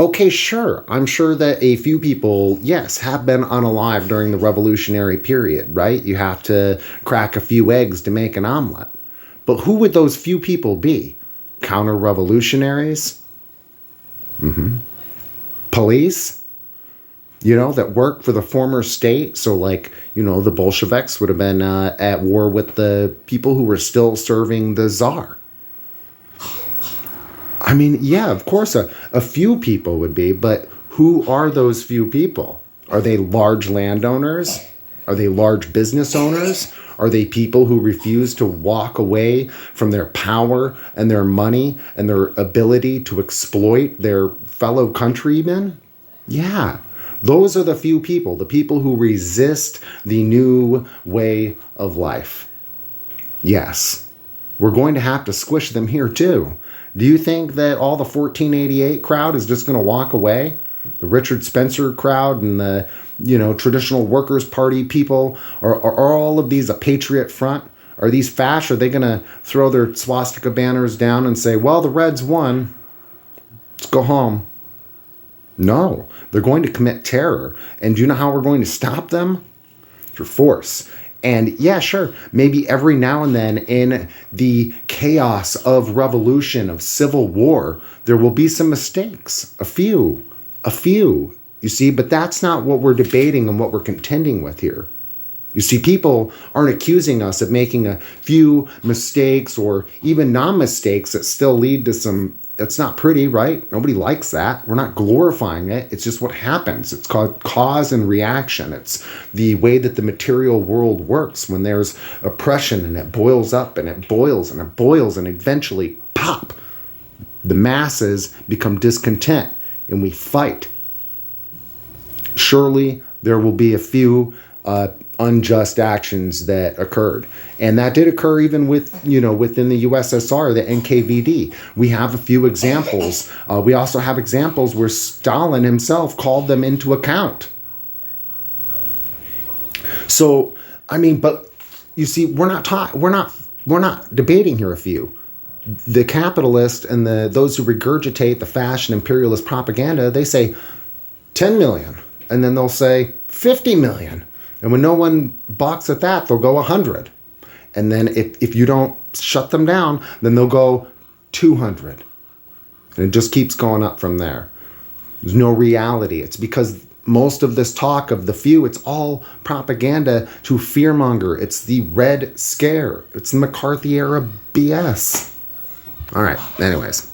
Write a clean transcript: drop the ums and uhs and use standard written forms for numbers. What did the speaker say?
Okay, sure. I'm sure that a few people, yes, have been unalive during the revolutionary period, right? You have to crack a few eggs to make an omelet. But who would those few people be? Counter revolutionaries? Police? That work for the former state. So, like, the Bolsheviks would have been at war with the people who were still serving the czar. I mean, yeah, of course, a few people would be, but who are those few people? Are they large landowners? Are they large business owners? Are they people who refuse to walk away from their power and their money and their ability to exploit their fellow countrymen? Yeah, those are the people who resist the new way of life. Yes, we're going to have to squish them here too. Do you think that all the 1488 crowd is just going to walk away? The Richard Spencer crowd and the, traditional Workers' Party people? Are all of these a patriot front? Are these fash? Are they going to throw their swastika banners down and say, well, the Reds won, let's go home? No, they're going to commit terror. And do you know how we're going to stop them? Through force. And yeah, sure, maybe every now and then in the chaos of revolution, of civil war, there will be some mistakes. A few. You see, but that's not what we're debating and what we're contending with here. You see, people aren't accusing us of making a few mistakes or even non-mistakes that still lead to some. It's not pretty, right? Nobody likes that. We're not glorifying it. It's just what happens. It's called cause and reaction. It's the way that the material world works when there's oppression and it boils up and it boils and it boils and eventually, pop, the masses become discontent and we fight. Surely there will be a few unjust actions that occurred. And that did occur even within the USSR, the NKVD. We have a few examples. We also have examples where Stalin himself called them into account. So, I mean, but you see, we're not debating here a few. The capitalists and those who regurgitate the fascist and imperialist propaganda, they say 10 million, and then they'll say 50 million. And when no one balks at that, they'll go 100. And then if you don't shut them down, then they'll go 200. And it just keeps going up from there. There's no reality. It's because most of this talk of the few, it's all propaganda to fearmonger. It's the Red Scare. It's the McCarthy era BS. All right. Anyways.